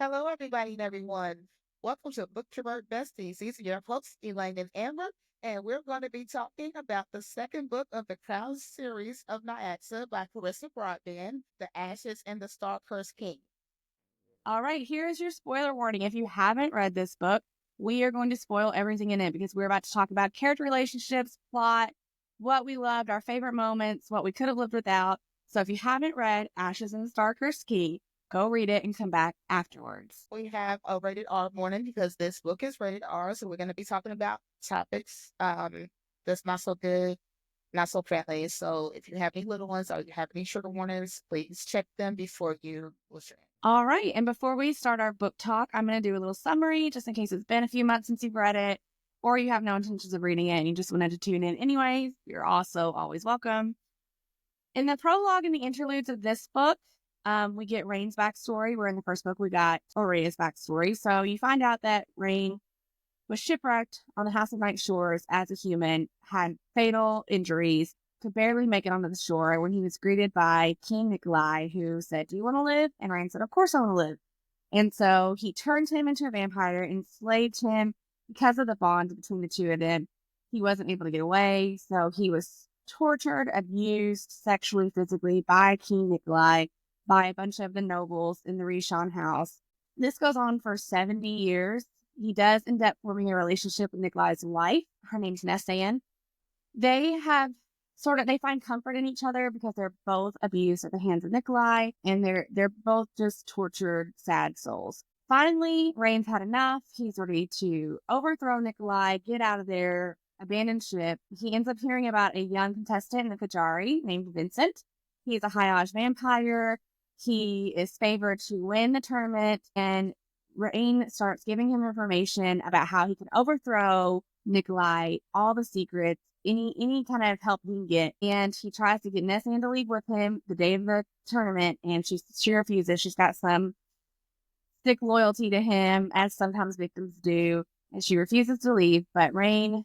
Hello, everybody and everyone. Welcome to Booktrovert Besties. These are your hosts, Elaine and Amber, and we're going to be talking about the second book of the Crown series of Nyaxia by Carissa Broadbent, The Ashes and the Star-Cursed King. All right, here's your spoiler warning. If you haven't read this book, we are going to spoil everything in it because we're about to talk about character relationships, plot, what we loved, our favorite moments, what we could have lived without. So if you haven't read Ashes and the Star-Cursed King, go read it and come back afterwards. We have a rated R warning because this book is rated R, so we're going to be talking about topics that's not so good, not so friendly. So if you have any little ones or you have any trigger warnings, please check them before you listen. All right, and before we start our book talk, I'm going to do a little summary just in case it's been a few months since you've read it or you have no intentions of reading it and you just wanted to tune in anyways. You're also always welcome. In the prologue and the interludes of this book, we get Rain's backstory, where in the first book we got Aurea's backstory. So you find out that Rain was shipwrecked on the House of Night shores as a human, had fatal injuries, could barely make it onto the shore when he was greeted by King Nikolai, who said, "Do you want to live?" And Rain said, "Of course I want to live." And so he turned him into a vampire, enslaved him because of the bond between the two of them. He wasn't able to get away, so he was tortured, abused sexually, physically by King Nikolai, by a bunch of the nobles in the Rishon house. This goes on for 70 years. He does end up forming a relationship with Nikolai's wife. Her name's Nyaxia. They have they find comfort in each other because they're both abused at the hands of Nikolai, and they're both just tortured, sad souls. Finally, Rain's had enough. He's ready to overthrow Nikolai, get out of there, abandon ship. He ends up hearing about a young contestant in the Kajari named Vincent. He's a high-age vampire. He is favored to win the tournament, and Rain starts giving him information about how he can overthrow Nikolai, all the secrets, any kind of help he can get. And he tries to get Nyaxia to leave with him the day of the tournament, and she refuses. She's got some sick loyalty to him, as sometimes victims do, and she refuses to leave. But Rain,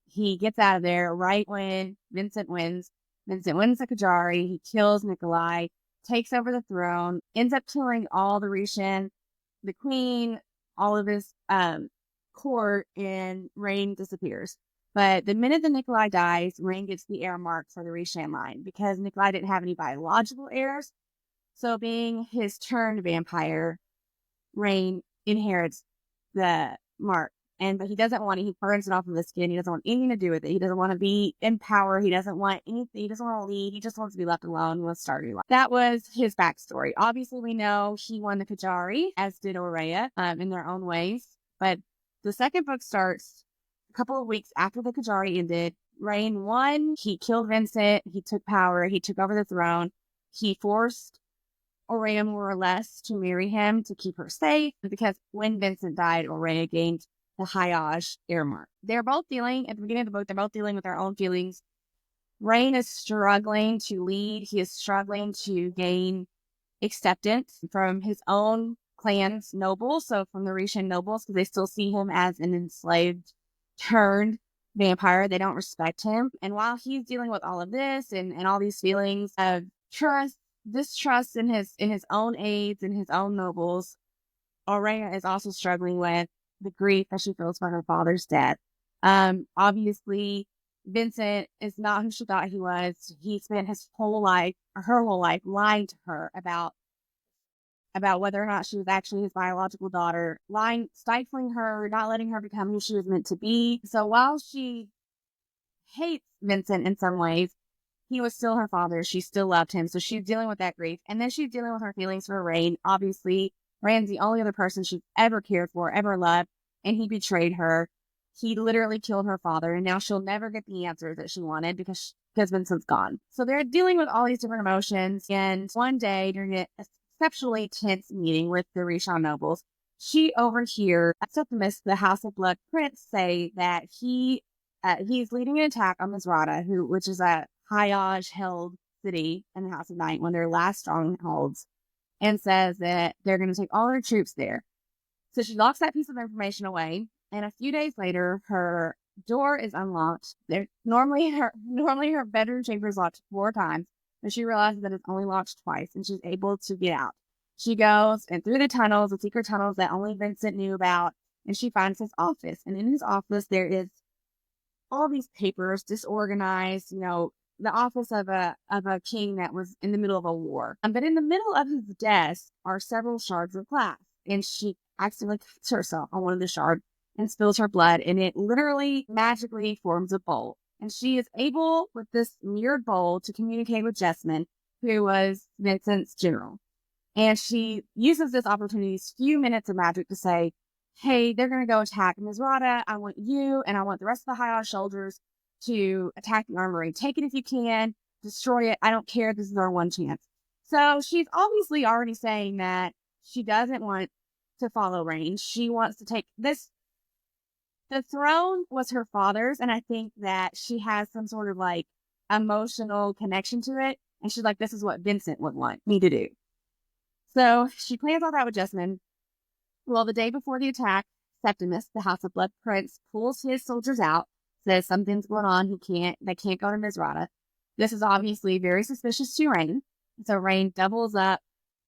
he gets out of there right when Vincent wins. Vincent wins the Kajari. He kills Nikolai, takes over the throne, ends up killing all the Rishon, the queen, all of his court, and Rain disappears. But the minute that Nikolai dies, Rain gets the heir mark for the Rishon line because Nikolai didn't have any biological heirs. So being his turned vampire, Rain inherits the mark. But he doesn't want it. He burns it off of his skin. He doesn't want anything to do with it. He doesn't want to be in power. He doesn't want anything. He doesn't want to lead. He just wants to be left alone. He wants to start a new life. That was his backstory. Obviously, we know he won the Kajari, as did Aurea, in their own ways. But the second book starts a couple of weeks after the Kajari ended. Rain won. He killed Vincent. He took power. He took over the throne. He forced Aurea more or less to marry him to keep her safe, because when Vincent died, Aurea gained the Hayaj heir mark. They're both dealing, at the beginning of the book, they're both dealing with their own feelings. Rain is struggling to lead. He is struggling to gain acceptance from his own clan's nobles, so from the Rishon nobles, because they still see him as an enslaved, turned vampire. They don't respect him. And while he's dealing with all of this and all these feelings of trust, distrust in his own aides and his own nobles, Aurea is also struggling with the grief that she feels for her father's death. Obviously, Vincent is not who she thought he was. He spent his whole life, or her whole life, lying to her about whether or not she was actually his biological daughter, lying, stifling her, not letting her become who she was meant to be. So while she hates Vincent in some ways, he was still her father. She still loved him. So she's dealing with that grief. And then she's dealing with her feelings for Rain. Obviously, Rain's the only other person she's ever cared for, ever loved, and he betrayed her. He literally killed her father, and now she'll never get the answers that she wanted because Vincent's gone. So they're dealing with all these different emotions. And one day, during an exceptionally tense meeting with the Rishon nobles, she overhears Septimus, the House of Blood prince, say that he's leading an attack on Misrata, which is a Hayaj held city in the House of Night, one of their last strongholds, and says that they're going to take all their troops there. So she locks that piece of information away, and a few days later, her door is unlocked. Normally her bedroom chamber is locked 4 times, but she realizes that it's only locked twice, and she's able to get out. She goes and through the tunnels, the secret tunnels that only Vincent knew about, and she finds his office. And in his office, there is all these papers disorganized, the office of a king that was in the middle of a war. But in the middle of his desk are several shards of glass, and she accidentally cuts herself on one of the shards and spills her blood, and it literally magically forms a bowl. And she is able, with this mirrored bowl, to communicate with Jessamine, who was Vincent's general. And she uses this opportunity, these few minutes of magic, to say, hey, they're going to go attack Misrata. I want you and I want the rest of the High Odds soldiers to attack the armory. Take it if you can. Destroy it. I don't care. This is our one chance. So she's obviously already saying that she doesn't want to follow Rain. She wants to take this. The throne was her father's, and I think that she has some sort of like emotional connection to it. And she's like, this is what Vincent would want me to do. So she plans all that with Jessamine. Well, the day before the attack, Septimus, the House of Blood Prince, pulls his soldiers out, says something's going on. They can't go to Misrata. This is obviously very suspicious to Rain. So Rain doubles up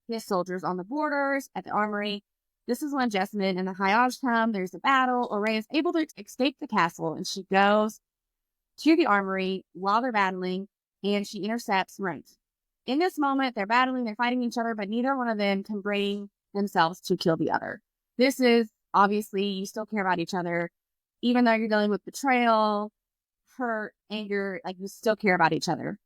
his soldiers on the borders, at the armory. This is when Jessamine and the High Odds come. There's a battle. Rain is able to escape the castle, and she goes to the armory while they're battling, and she intercepts Rain. In this moment, they're battling, they're fighting each other, but neither one of them can bring themselves to kill the other. This is, obviously, you still care about each other. Even though you're dealing with betrayal, hurt, anger, like you still care about each other.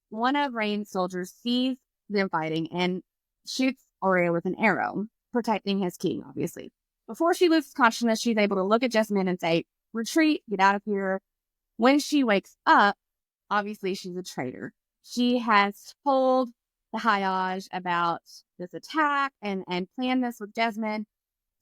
One of Rain's soldiers sees them fighting and shoots Aurea with an arrow, protecting his king, obviously. Before she loses consciousness, she's able to look at Jessamine and say, retreat, get out of here. When she wakes up, obviously she's a traitor. She has told the High Odds about this attack and planned this with Jessamine.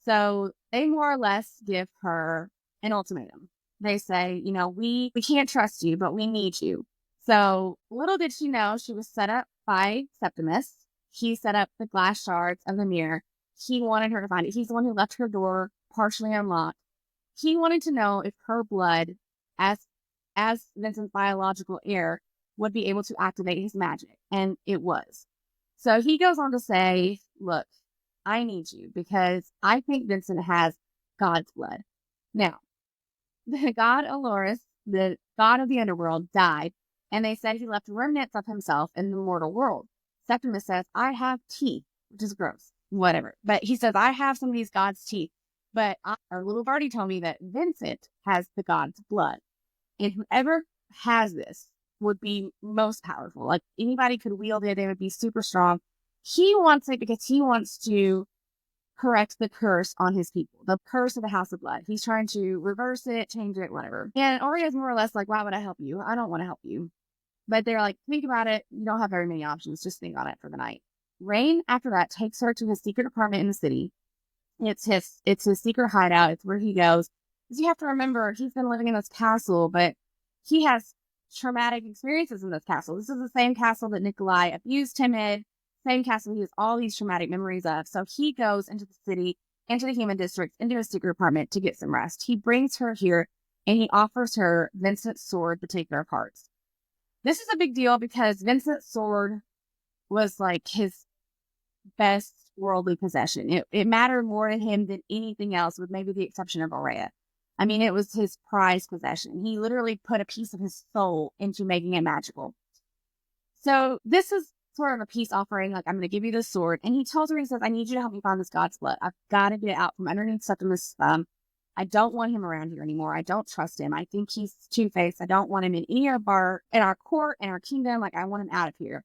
So they more or less give her an ultimatum. They say, we can't trust you, but we need you. So little did she know she was set up by Septimus. He set up the glass shards of the mirror. He wanted her to find it. He's the one who left her door partially unlocked. He wanted to know if her blood, as Vincent's biological heir, would be able to activate his magic. And it was. So he goes on to say, look, I need you because I think Vincent has God's blood. Now, the god Aloris, the god of the underworld, died, and they said he left remnants of himself in the mortal world. Septimus says, I have teeth, which is gross, whatever. But he says, I have some of these gods' teeth, but our little birdie told me that Vincent has the god's blood. And whoever has this would be most powerful. Like anybody could wield it, they would be super strong. He wants it because he wants to correct the curse on his people, the curse of the House of Blood. He's trying to reverse it, change it, whatever. And Aurea's more or less like, why would I help you? I don't want to help you. But they're like, think about it. You don't have very many options. Just think on it for the night. Rain, after that, takes her to his secret apartment in the city. It's his secret hideout. It's where he goes. Because you have to remember, he's been living in this castle, but he has traumatic experiences in this castle. This is the same castle that Nikolai abused him in. Same castle he has all these traumatic memories of. So he goes into the city, into the human district, into his secret apartment to get some rest. He brings her here, and he offers her Vincent's sword to take her apart. This is a big deal because Vincent's sword was like his best worldly possession. It mattered more to him than anything else, with maybe the exception of Aurea. I mean, it was his prized possession. He literally put a piece of his soul into making it magical. So this is sort of a peace offering, like, I'm going to give you this sword. And he tells her, he says, I need you to help me find this god's blood. I've got to get it out from underneath Septimus' thumb. I don't want him around here anymore. I don't trust him. I think he's two-faced. I don't want him in any of our court, in our kingdom. Like, I want him out of here.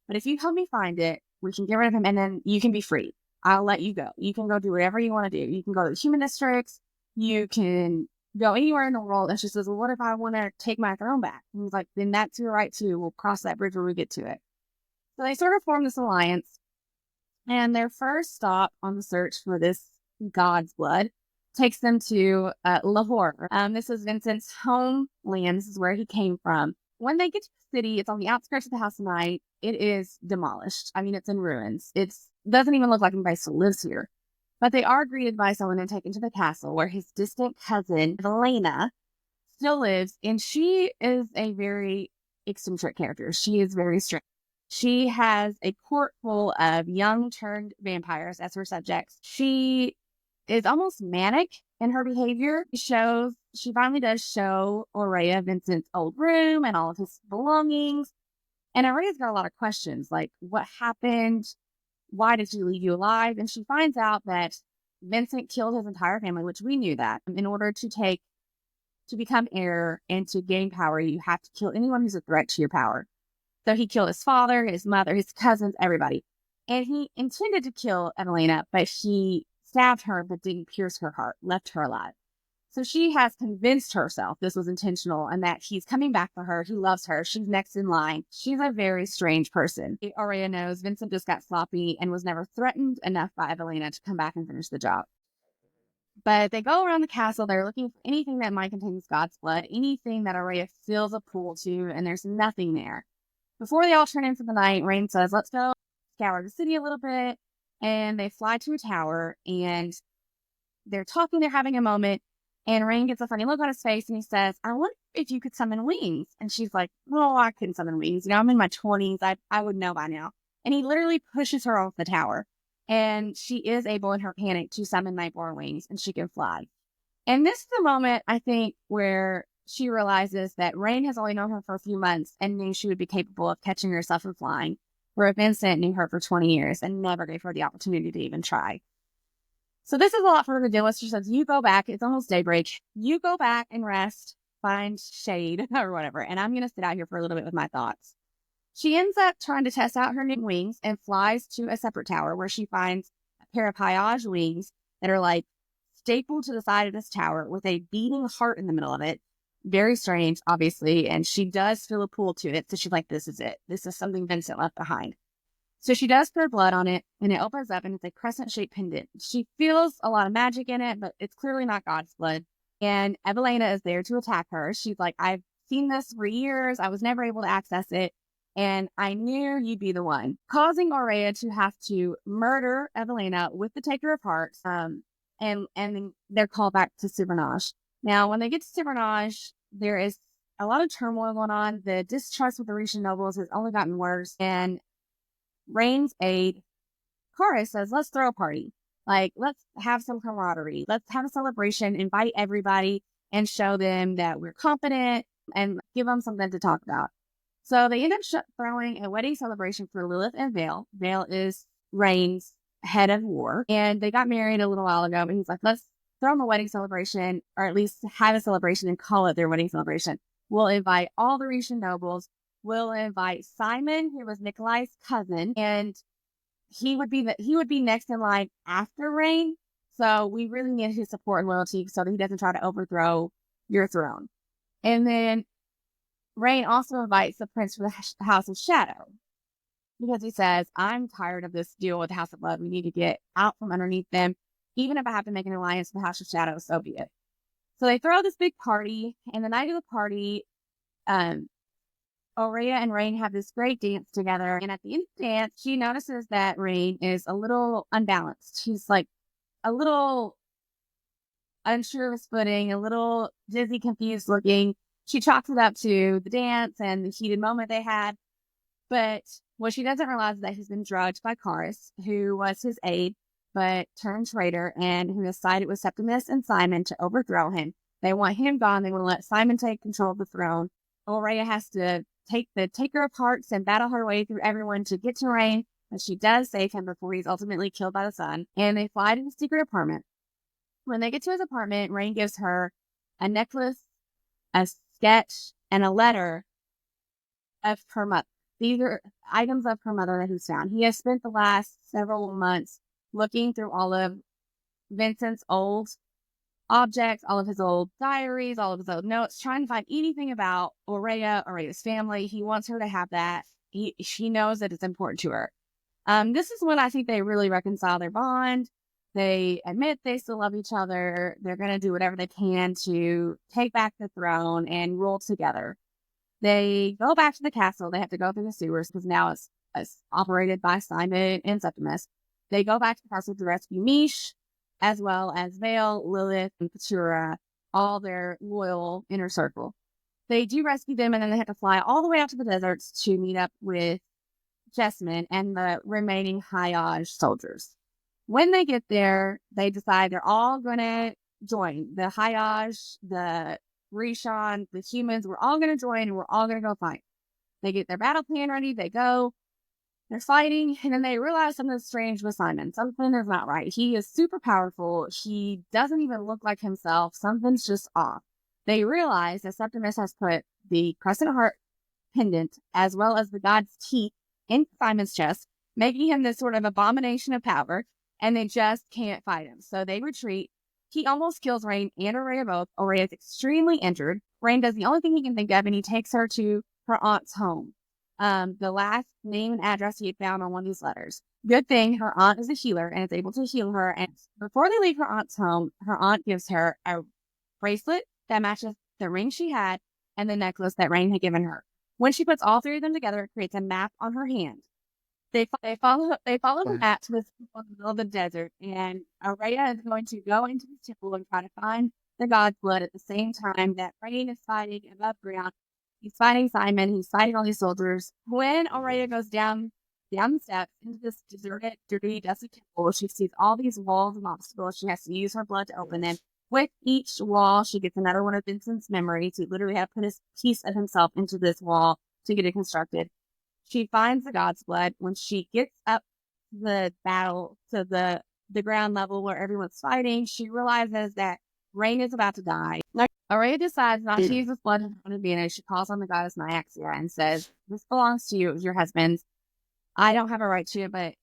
But if you help me find it, we can get rid of him, and then you can be free. I'll let you go. You can go do whatever you want to do. You can go to the human districts. You can go anywhere in the world. And she says, well, what if I want to take my throne back? And he's like, then that's your right too. We'll cross that bridge when we get to it. So they sort of form this alliance. And their first stop on the search for this god's blood takes them to Lahore. This is Vincent's homeland. This is where he came from. When they get to the city, it's on the outskirts of the House of Night. It is demolished. I mean, it's in ruins. It doesn't even look like anybody still lives here. But they are greeted by someone and taken to the castle where his distant cousin, Elena, still lives. And she is a very eccentric character. She is very strange. She has a court full of young turned vampires as her subjects. She is almost manic in her behavior. She finally does show Aurea Vincent's old room and all of his belongings. And Aurea's got a lot of questions like, what happened? Why did she leave you alive? And she finds out that Vincent killed his entire family, which we knew that. In order to become heir and to gain power, you have to kill anyone who's a threat to your power. So he killed his father, his mother, his cousins, everybody. And he intended to kill Evelina, but he stabbed her but didn't pierce her heart, left her alive. So she has convinced herself this was intentional and that he's coming back for her. He loves her. She's next in line. She's a very strange person. Aurea knows Vincent just got sloppy and was never threatened enough by Evelina to come back and finish the job. But they go around the castle. They're looking for anything that might contain God's blood, anything that Aurea feels a pull to, and there's nothing there. Before they all turn in for the night, Rain says, let's go scour the city a little bit. And they fly to a tower and they're talking, they're having a moment. And Rain gets a funny look on his face and he says, I wonder if you could summon wings. And she's like, oh, I couldn't summon wings. I'm in my 20s. I would know by now. And he literally pushes her off the tower. And she is able in her panic to summon Nightborn wings and she can fly. And this is the moment, I think, where she realizes that Rain has only known her for a few months and knew she would be capable of catching herself and flying, where Vincent knew her for 20 years and never gave her the opportunity to even try. So this is a lot for her to deal with. She says, you go back. It's almost daybreak. You go back and rest, find shade or whatever. And I'm going to sit out here for a little bit with my thoughts. She ends up trying to test out her new wings and flies to a separate tower where she finds a pair of Hyage wings that are like stapled to the side of this tower with a beating heart in the middle of it. Very strange, obviously. And she does feel a pull to it. So she's like, this is it. This is something Vincent left behind. So she does throw blood on it and it opens up and it's a crescent-shaped pendant. She feels a lot of magic in it, but it's clearly not God's blood. And Evelina is there to attack her. She's like, I've seen this for years. I was never able to access it. And I knew you'd be the one, causing Aurea to have to murder Evelina with the Taker of Hearts. And then they're called back to Sivernage. Now, when they get to Sivernage, there is a lot of turmoil going on. The distrust with the Retian nobles has only gotten worse. And Rain's aide, Carissa, says, let's throw a party. Like, let's have some camaraderie. Let's have a celebration, invite everybody and show them that we're competent and give them something to talk about. So they end up throwing a wedding celebration for Lilith and Vale. Vale is Rain's head of war. And they got married a little while ago. But he's like, let's throw them a wedding celebration, or at least have a celebration and call it their wedding celebration. We'll invite all the Retian nobles. We'll invite Simon, who was Nikolai's cousin, and he would be next in line after Rain. So we really need his support and loyalty so that he doesn't try to overthrow your throne. And then Rain also invites the prince for the House of Shadow because he says, I'm tired of this deal with the House of Blood. We need to get out from underneath them. Even if I have to make an alliance with the House of Shadow, so be it. So they throw this big party, and the night of the party, Aurea and Rain have this great dance together. And at the end of the dance, she notices that Rain is a little unbalanced. She's like a little unsure of his footing, a little dizzy, confused looking. She chalks it up to the dance and the heated moment they had. But what she doesn't realize is that he's been drugged by Carissa, who was his aide, but turned traitor, and who has sided with Septimus and Simon to overthrow him. They want him gone. They want to let Simon take control of the throne. Aurea has to take the Taker of Hearts and battle her way through everyone to get to Rain, but she does save him before he's ultimately killed by the sun. And they fly to his secret apartment. When they get to his apartment, Rain gives her a necklace, a sketch, and a letter of her mother. These are items of her mother that he's found. He has spent the last several months looking through all of Vincent's old objects, all of his old diaries, all of his old notes, trying to find anything about Aurea's family. He wants her to have that. She knows that it's important to her. This is when I think they really reconcile their bond. They admit they still love each other. They're going to do whatever they can to take back the throne and rule together. They go back to the castle. They have to go through the sewers because now it's operated by Simon and Septimus. They go back to the castle to rescue Mish, as well as Vale, Lilith, and Petura, all their loyal inner circle. They do rescue them, and then they have to fly all the way out to the deserts to meet up with chessmen and the remaining Hayaj soldiers. When they get there, they decide they're all going to join. The Hayaj, the Rishon, the humans, we're all going to join and we're all going to go fight. They get their battle plan ready. They go. They're fighting, and then they realize something strange with Simon. Something is not right. He is super powerful. He doesn't even look like himself. Something's just off. They realize that Septimus has put the crescent heart pendant as well as the god's teeth in Simon's chest, making him this sort of abomination of power, and they just can't fight him. So they retreat. He almost kills Rain and Aurea both. Aurea is extremely injured. Rain does the only thing he can think of, and he takes her to her aunt's home. The last name and address he had found on one of these letters. Good thing her aunt is a healer and is able to heal her. And before they leave her aunt's home, her aunt gives her a bracelet that matches the ring she had and the necklace that Rain had given her. When she puts all three of them together, it creates a map on her hand. They follow the map to this in the middle of the desert, and Aurea is going to go into the temple and try to find the god's blood at the same time that Rain is fighting above ground. He's fighting Simon. He's fighting all these soldiers. When Aurea goes down the steps into this deserted, dirty, dusty temple, she sees all these walls and obstacles. She has to use her blood to open them. With each wall, she gets another one of Vincent's memories. He literally had put his piece of himself into this wall to get it constructed. She finds the god's blood. When she gets up the battle to the ground level where everyone's fighting, she realizes that Rain is about to die. Aurea decides not to use this blood in front of Venus. She calls on the goddess Nyaxia and says, "This belongs to you. It was your husband's. I don't have a right to it, but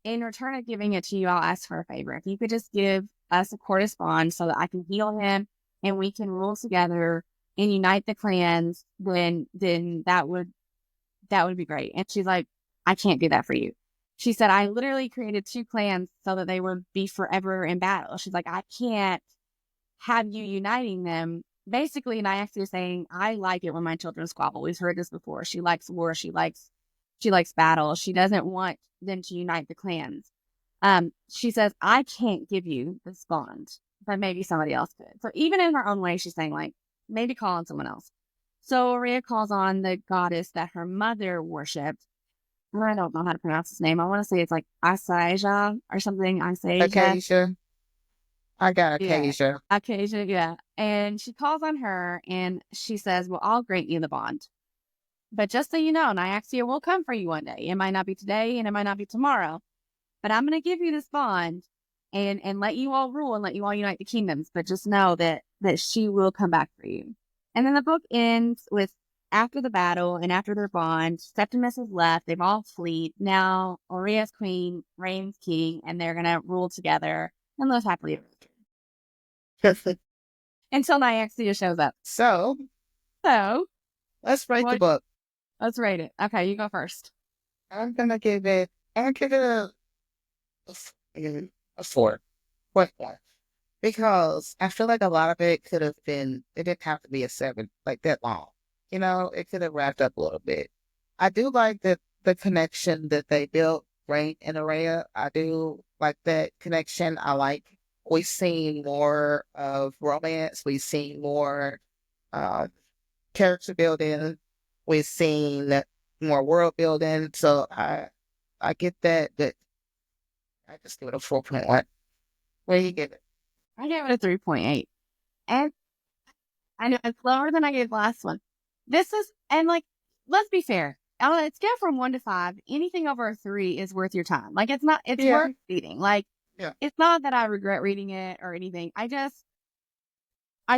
in return of giving it to you, I'll ask for a favor. If you could just give us a correspond so that I can heal him and we can rule together and unite the clans, then that would be great." And she's like, "I can't do that for you." She said, "I literally created 2 clans so that they would be forever in battle." She's like, "I can't have you uniting them." Basically, Nyaxia is saying, "I like it when my children squabble." We've heard this before. She likes war. She likes battle. She doesn't want them to unite the clans. She says, "I can't give you this bond, but maybe somebody else could." So even in her own way, she's saying, like, maybe call on someone else. So Aurea calls on the goddess that her mother worshipped. And I don't know how to pronounce his name. I want to say it's like Asaja or something. Acacia. I got Acacia. Yeah. Acacia, yeah. And she calls on her and she says, "Well, I'll grant you the bond. But just so you know, Nyaxia will come for you one day. It might not be today and it might not be tomorrow. But I'm going to give you this bond and let you all rule and let you all unite the kingdoms. But just know that she will come back for you." And then the book ends with after the battle and after their bond, Septimus has left. They've all fled. Now Aurea's queen, Rain's king, and they're going to rule together and live happily ever after. Until Nyaxia shows up. So let's rate the book. Let's rate it. Okay, you go first. I'm gonna give it a 4.1 because I feel like a lot of it could have been. It didn't have to be a 7 like that long. You know, it could have wrapped up a little bit. I do like the connection that they built, Rain and Aurea. I do like that connection. I like we've seen more of romance. We've seen more character building. We've seen more world building. So I get that. That I just give it a 4.1. What do you give it? I gave it a 3.8. And I know it's lower than I gave the last one. This is, and like, let's be fair. On a scale from 1 to 5, anything over a 3 is worth your time. Like, it's worth reading. Like, it's not that I regret reading it or anything. I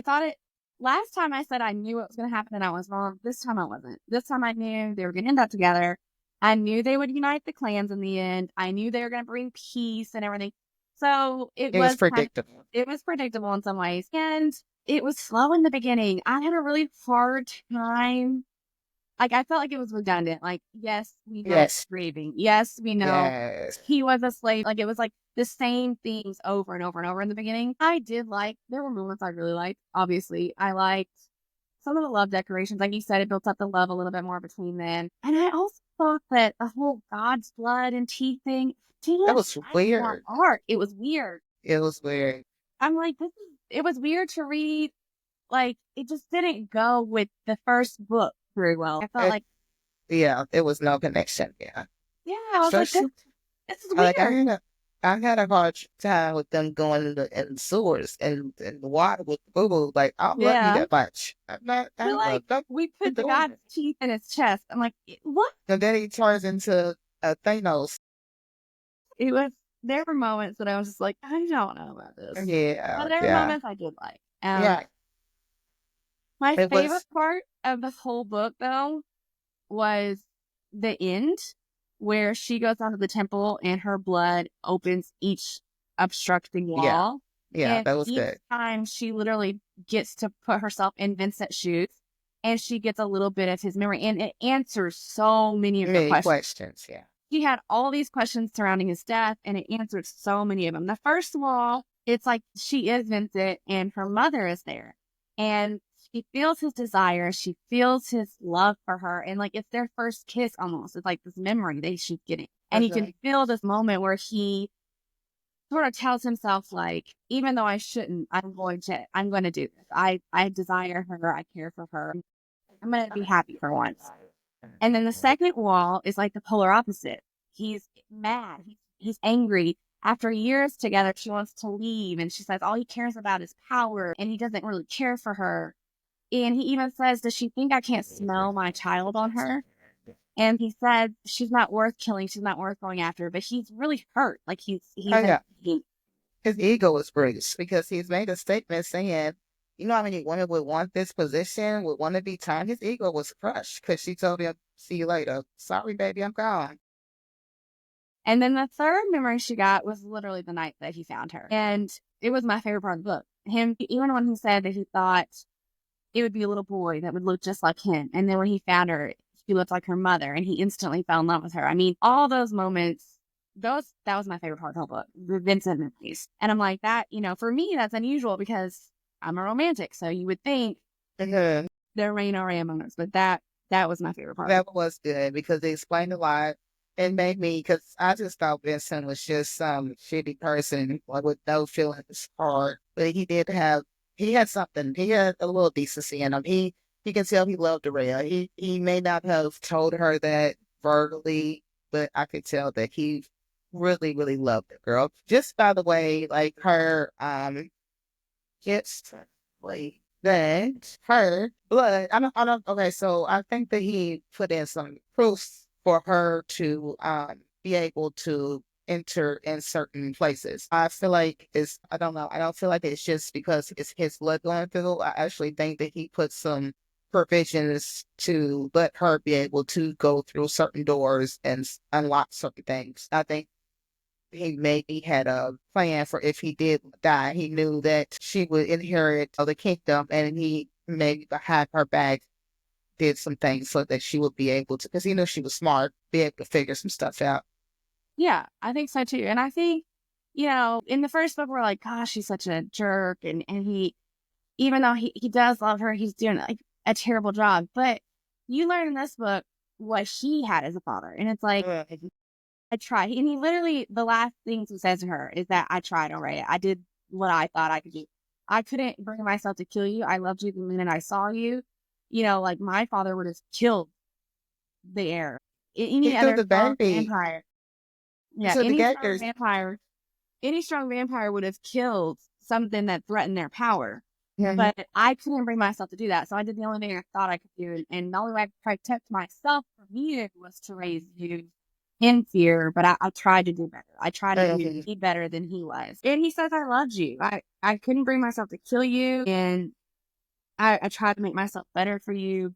thought it, last time I said I knew what was going to happen and I was wrong. This time I wasn't. This time I knew they were going to end up together. I knew they would unite the clans in the end. I knew they were going to bring peace and everything. So it was predictable. It was predictable in some ways. And it was slow in the beginning. I had a really hard time. Like, I felt like it was redundant. Like, yes, we know he's grieving. Yes, we know he was a slave. Like, it was like the same things over and over and over in the beginning. There were moments I really liked. Obviously, I liked some of the love decorations. Like you said, it built up the love a little bit more between them. And I also thought that the whole God's blood and teeth thing, that was weird. Art. It was weird. It was weird. I'm like, it was weird to read. Like, it just didn't go with the first book very well. I felt like... Yeah, there was no connection. Yeah. Yeah, I was like, Especially, this is like weird. I had a hard time with them going in the sewers and the water with boo boo. Like, I don't love you Yeah. that much. I We're don't like, love them. we put the Doing guy's it. teeth in his chest. I'm like, what? And then he turns into Thanos. It was, there were moments that I was just like, I don't know about this. But Yeah, there were yeah, moments I did like. yeah. My It favorite was, part of the whole book, though, was the end where she goes out to the temple and her blood opens each obstructing yeah, wall. yeah. And That was each good. time she literally gets to put herself in Vincent's shoes and she gets a little bit of his memory and it answers so many of her Many questions. questions. Yeah. He had all these questions surrounding his death and it answered so many of them. The first wall, it's like she is Vincent and her mother is there. And she feels his desire. She feels his love for her. And like it's their first kiss almost. It's like this memory that she's getting. And you can feel this moment where he sort of tells himself, like, even though I shouldn't, I'm going to do this. I desire her. I care for her. I'm going to be happy for once. And then the second wall is like the polar opposite. He's mad. He's angry. After years together, she wants to leave. And she says all he cares about is power. And he doesn't really care for her. And he even says, does she think I can't smell my child on her? And he said, she's not worth killing. She's not worth going after. But he's really hurt. Like Oh he's in yeah. His ego was bruised because he's made a statement saying, you know how many women would want this position, would want to be time. His ego was crushed because she told him, see you later. Sorry, baby, I'm gone. And then the third memory she got was literally the night that he found her. And it was my favorite part of the book. Him, even when he said that he thought it would be a little boy that would look just like him. And then when he found her, she looked like her mother and he instantly fell in love with her. I mean, all those moments, that was my favorite part of the whole book, the Vincent memories. And I'm like, that, for me, that's unusual because I'm a romantic. So you would think Mhm. there may no rare moments, but that was my favorite part. That was good because they explained a lot. It made me, because I just thought Vincent was just some shitty person like, with no feelings hard. But he had something. He had a little decency in him. He can tell he loved Araya. He may not have told her that verbally, but I could tell that he really, really loved the girl. Just by the way, like her, just like that, her blood. I don't, okay, so I think that he put in some proofs for her to be able to enter in certain places. I feel like I don't know, I don't feel like it's just because it's his blood going through. I actually think that he put some provisions to let her be able to go through certain doors and unlock certain things. I think he maybe had a plan for if he did die. He knew that she would inherit the kingdom, and he maybe behind her back did some things so that she would be able to, because he knew she was smart, be able to figure some stuff out. Yeah, I think so too. And I think, in the first book, we're like, gosh, he's such a jerk. And he, even though he does love her, he's doing like a terrible job. But you learn in this book what he had as a father. And it's like, Mhm. I tried. And he literally, the last things he says to her is that I tried already. I did what I thought I could do. I couldn't bring myself to kill you. I loved you the minute I saw you. Like my father would have killed the heir. He Any threw other the strong baby. vampire. He Yeah, threw the gators. any strong vampire would have killed something that threatened their power. Mhm. But I couldn't bring myself to do that. So I did the only thing I thought I could do. And the only way I could protect myself from you was to raise you in fear. But I tried to do better. I tried to Mhm. be better than he was. And he says, I loved you. I couldn't bring myself to kill you. And I tried to make myself better for you.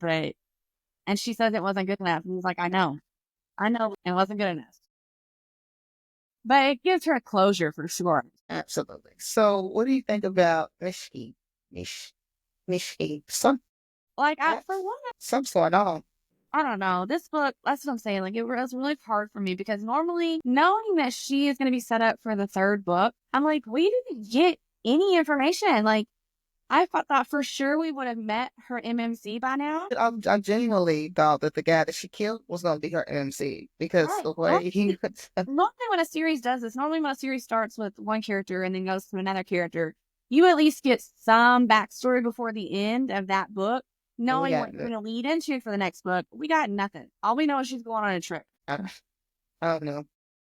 And she says it wasn't good enough. And he's like, I know. It wasn't good enough. But it gives her a closure for sure. Absolutely. So, what do you think about Mishki? Mishki. Like, for one, Some sort on. I don't know. This book, that's what I'm saying. Like, it was really hard for me because normally knowing that she is going to be set up for the third book, I'm like, we didn't get any information. Like, thought for sure we would have met her MMC by now. I genuinely thought that the guy that she killed was going to be her MC because Right. the way he Normally when a series does this, normally when a series starts with one character and then goes to another character, you at least get some backstory before the end of that book, we knowing got what you're going to lead into for the next book. We got nothing. All we know is she's going on a trip. I don't know.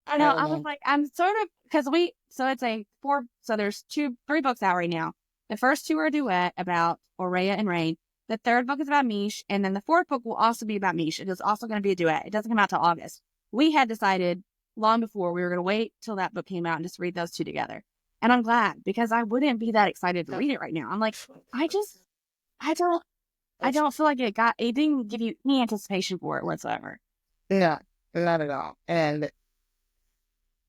I I know. don't I was know. like, I'm sort of, because so it's a four, so there's three books out right now. The first two are a duet about Aurea and Rain. The third book is about Mish, and then the fourth book will also be about Mish. It is also going to be a duet. It doesn't come out till August. We had decided long before we were going to wait till that book came out and just read those two together. And I'm glad, because I wouldn't be that excited to read it right now. I'm like, I just, I don't feel like it didn't give you any anticipation for it whatsoever. No, not at all. And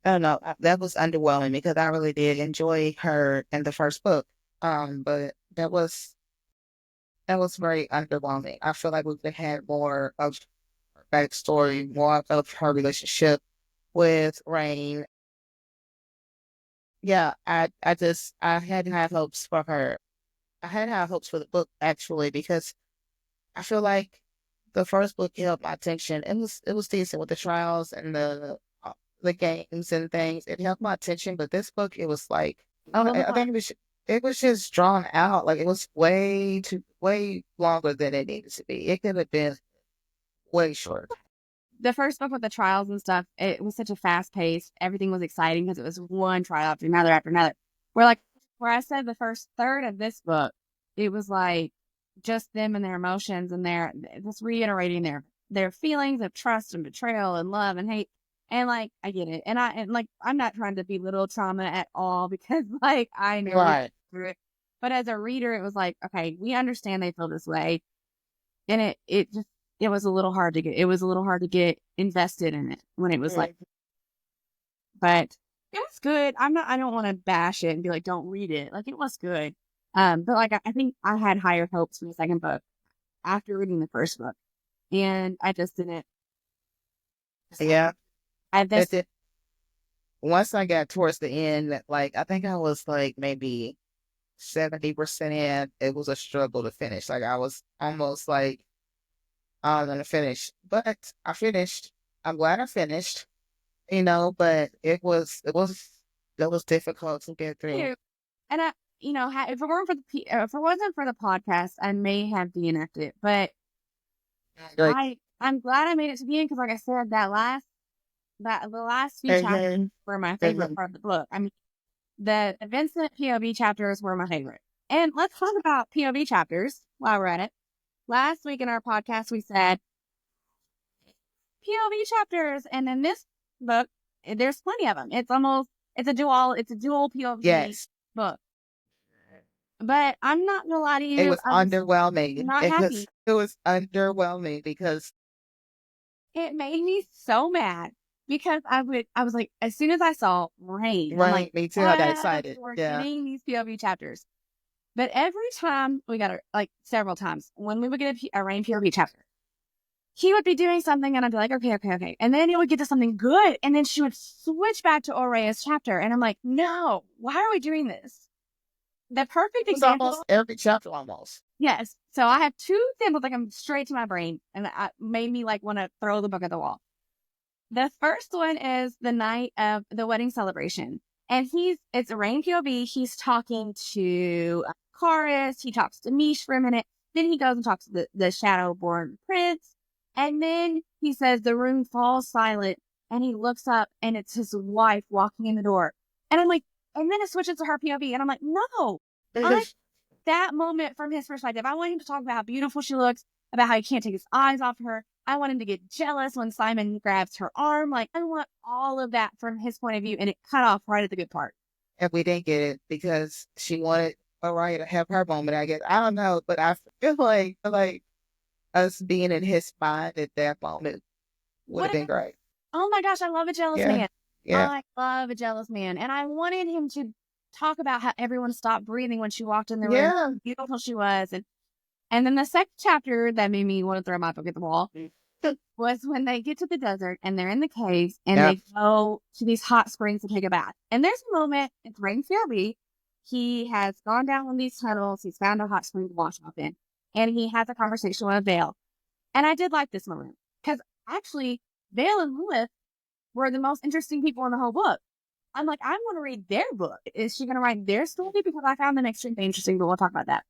I don't know. That was underwhelming because I really did enjoy her in the first book. But that was very underwhelming. I feel like we could have had more of her backstory, more of her relationship with Rain. Yeah, I had high hopes for her. I had high hopes for the book actually because I feel like the first book held my attention. It was decent with the trials and the games and things. It held my attention, but this book, it was like I think it was just drawn out. Like it was way longer than it needed to be. It could have been way shorter. The first book with the trials and stuff, it was such a fast pace. Everything was exciting because it was one trial after another after another. Where I said the first third of this book, it was like just them and their emotions and their just reiterating their feelings of trust and betrayal and love and hate. And like I get it, and I'm not trying to belittle trauma at all because like I know Right. through it. But as a reader, it was like, okay, we understand they feel this way, and it was a little hard to get invested in it when it was like, but it was good. I don't want to bash it and be like, don't read it. Like it was good. But like, I think I had higher hopes for the second book after reading the first book, and I just didn't. Yeah. I It just, did. Once I got towards the end, like I think I was like maybe 70% in, it was a struggle to finish. Like I was almost like I'm gonna finish. But I finished. I'm glad I finished. But it was difficult to get through. and if it weren't for if it wasn't for the podcast, I may have DNF'd it, but Like, I'm glad I made it to the end because, like I said, the last few chapters were my favorite part of the book. I mean, the Vincent POV chapters were my favorite. And let's talk about POV chapters while we're at it. Last week in our podcast, we said POV chapters, and in this book, there's plenty of them. It's a dual POV yes, book. But I'm not gonna lie to it you, was I was underwhelming. not It happy. was it was underwhelming because It made me so mad because I was like, as soon as I saw Rain, I'm right, like, me too. I got yes, excited. we're Yeah, getting these POV chapters. But every time we got like several times when we would get a Rain POV chapter, he would be doing something and I'd be like, okay. And then he would get to something good. And then she would switch back to Aurea's chapter. And I'm like, no, why are we doing this? The perfect it was example. almost every chapter almost. Yes. So I have two examples that come straight to my brain and it made me like want to throw the book at the wall. The first one is the night of the wedding celebration. And it's a Rain POV. He's talking to Chorus. He talks to Mish for a minute. Then he goes and talks to the Shadowborn Prince. And then he says the room falls silent and he looks up and it's his wife walking in the door. And I'm like, and then it switches to her POV. And I'm like, no, that moment from his perspective. I want him to talk about how beautiful she looks, about how he can't take his eyes off her. I want him to get jealous when Simon grabs her arm. Like, I want all of that from his point of view. And it cut off right at the good part. And we didn't get it because she wanted Mariah to have her moment, I guess. I don't know, but I feel like us being in his mind at that moment would have been great. Oh my gosh, I love a jealous Yeah. man. Yeah. I love a jealous man. And I wanted him to talk about how everyone stopped breathing when she walked in the room. How beautiful she was. And then the second chapter that made me want to throw my book at the wall was when they get to the desert and they're in the caves and they go to these hot springs to take a bath. And there's a moment, it's Rain POV. He has gone down one of these tunnels. He's found a hot spring to wash off in. And he has a conversation with Vale. And I did like this moment because actually Vale and Lilith were the most interesting people in the whole book. I'm like, I want to read their book. Is she going to write their story? Because I found them extremely interesting, but we'll talk about that.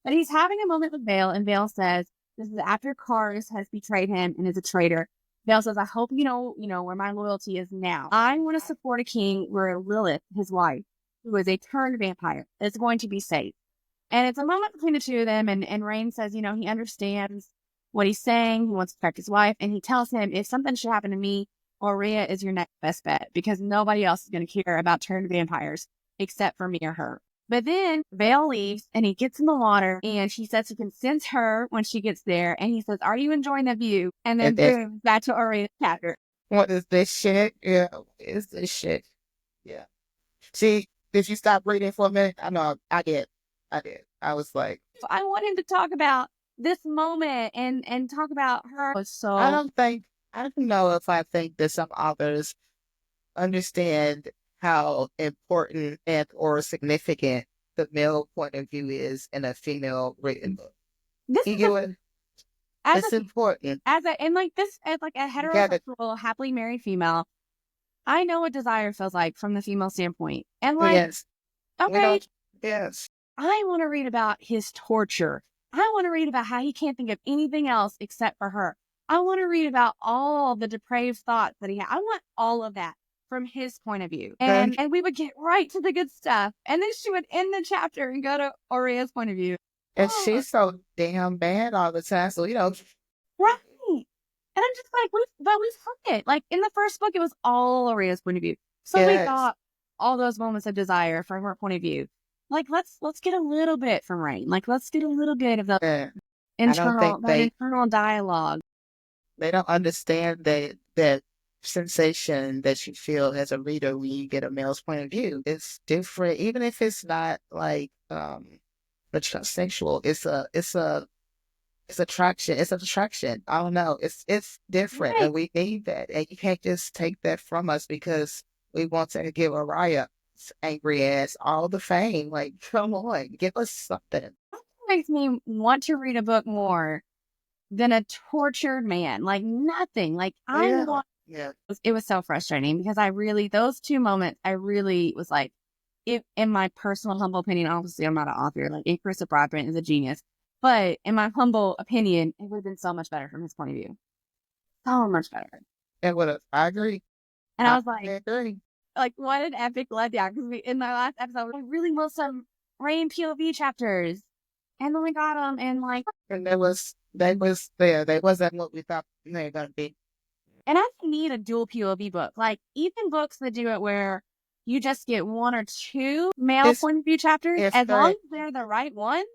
But he's having a moment with Vale, and Vale says, this is after Karis has betrayed him and is a traitor. Belle says, I hope you know where my loyalty is now. I want to support a king where Lilith, his wife, who is a turned vampire, is going to be safe. And it's a moment between the two of them. And Rain says, he understands what he's saying. He wants to protect his wife. And he tells him, if something should happen to me, Aurea is your next best bet, because nobody else is going to care about turned vampires except for me or her. But then Vale leaves and he gets in the water and she says he can sense her when she gets there. And he says, are you enjoying the view? And then boom, back to Aurea's chapter. What is this shit? Yeah, what is this shit? Yeah. See, did you stop reading for a minute? I know I did. I was like, I want him to talk about this moment and talk about her. So I don't know if I think that some authors understand how important and or significant the male point of view is in a female written book. this is It's important. as a heterosexual, happily married female. I know what desire feels like from the female standpoint. And Yes. okay, Yes. I want to read about his torture. I want to read about how he can't think of anything else except for her. I want to read about all the depraved thoughts that he had. I want all of that from his point of view. And we would get right to the good stuff. And then she would end the chapter and go to Aurea's point of view. And she's so damn bad all the time. So, Right. And I'm just like, but we've heard it. Like in the first book, it was all Aurea's point of view. So we got all those moments of desire from her point of view. Like, let's get a little bit from Rain. Like, let's get a little bit of the internal dialogue. They don't understand that sensation that you feel as a reader when you get a male's point of view. It's different, even if it's not like sexual. It's attraction. It's attraction. I don't know. It's different, Right. and we need that. And you can't just take that from us because we want to give Araya angry ass all the fame. Like, come on, give us something. That makes me want to read a book more than a tortured man. Like nothing. Like it was so frustrating because those two moments, I really was like, in my personal humble opinion, obviously I'm not an author, like Carissa Broadbent is a genius. But in my humble opinion, it would have been so much better from his point of view. So much better. I agree. And I was like, what an epic letdown. Because in my last episode, I really want some Rain POV chapters. And then we got them, and they wasn't what we thought they were going to be. And I need a dual POV book. Like, even books that do it where you just get one or two male point of view chapters, as long as they're the right ones.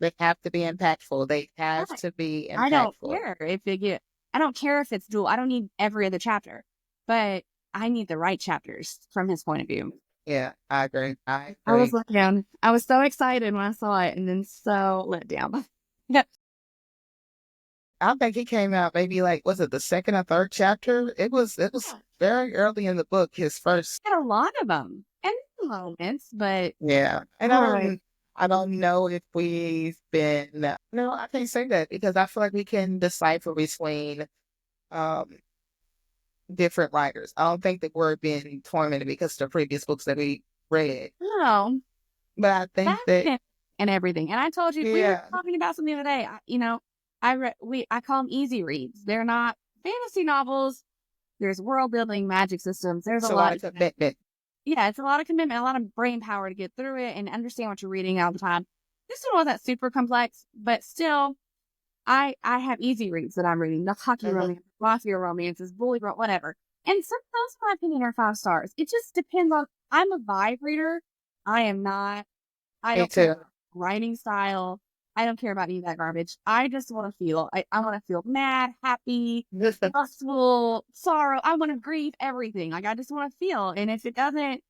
They have to be impactful. They have to be impactful. I don't care if it's dual. I don't need every other chapter. But I need the right chapters from his point of view. Yeah, I agree. I was let down. I was so excited when I saw it and then so let down. Yep. I think he came out maybe was it the second or third chapter? It was very early in the book, his first. Had a lot of them and moments, but yeah. And I don't know if we've been. No, I can't say that because I feel like we can decipher between different writers. I don't think that we're being tormented because of the previous books that we read. No, but I think that and everything. And I told you we were talking about something the other day. I call them easy reads. They're not fantasy novels. There's world building, magic systems. There's a lot of commitment. Yeah, it's a lot of commitment, a lot of brain power to get through it and understand what you're reading all the time. This one wasn't super complex, but still, I have easy reads that I'm reading. The hockey romance, mafia romances, bully romance, whatever. And some of those, in my opinion, are 5 stars. It just depends on. I'm a vibe reader. I am not. I don't care about writing style. I don't care about any of that garbage. I just want to feel. I want to feel mad, happy, lustful, sorrow. I want to grieve everything. Like I just want to feel. And if it doesn't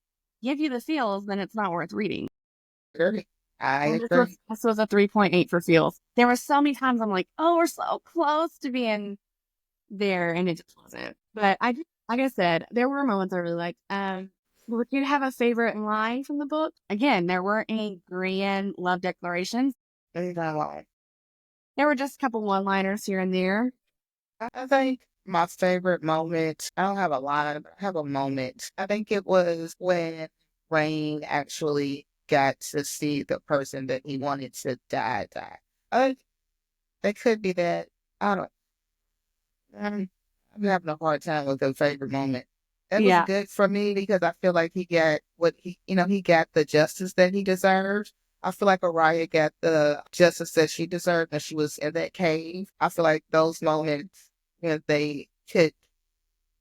give you the feels, then it's not worth reading. I agree. This was a 3.8 for feels. There were so many times I'm like, oh, we're so close to being there, and it just wasn't. But like I said, there were moments I really liked. Would you have a favorite line from the book? Again, there weren't any grand love declarations. There were just a couple one-liners here and there. I think my favorite moment, I don't have a line, but I have a moment. I think it was when Rain actually got to see the person that he wanted to die. It could be that. I don't know. I'm having a hard time with the favorite moment. It was Yeah. good for me because I feel like he got what he got the justice that he deserved. I feel like Araya got the justice that she deserved when she was in that cave. I feel like those moments when they could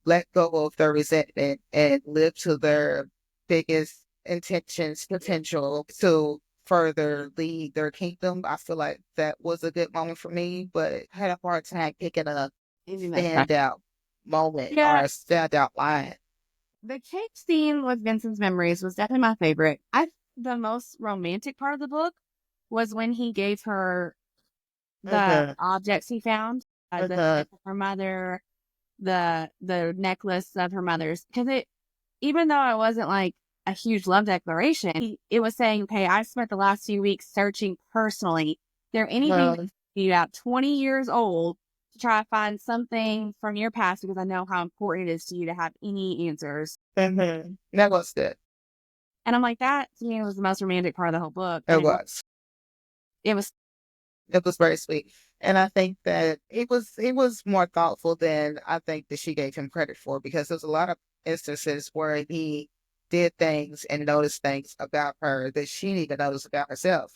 let go of their resentment and live to their biggest intentions, potential to further lead their kingdom. I feel like that was a good moment for me, but I had a hard time picking a standout moment or Yeah. a standout line. The cake scene with Vincent's memories was definitely my favorite. The most romantic part of the book was when he gave her the Uh-huh. objects he found, the Uh-huh. stick of her mother, the necklace of her mother's, because even though it wasn't like a huge love declaration, it was saying, okay, I've spent the last few weeks searching personally. Is there anything Uh-huh. you about 20 years old to try to find something from your past because I know how important it is to you to have any answers. Uh-huh. That was good. And I'm like, that to me was the most romantic part of the whole book. It And was. it was It was very sweet. And I think that he was more thoughtful than I think that she gave him credit for, because there's a lot of instances where he did things and noticed things about her that she didn't even notice about herself.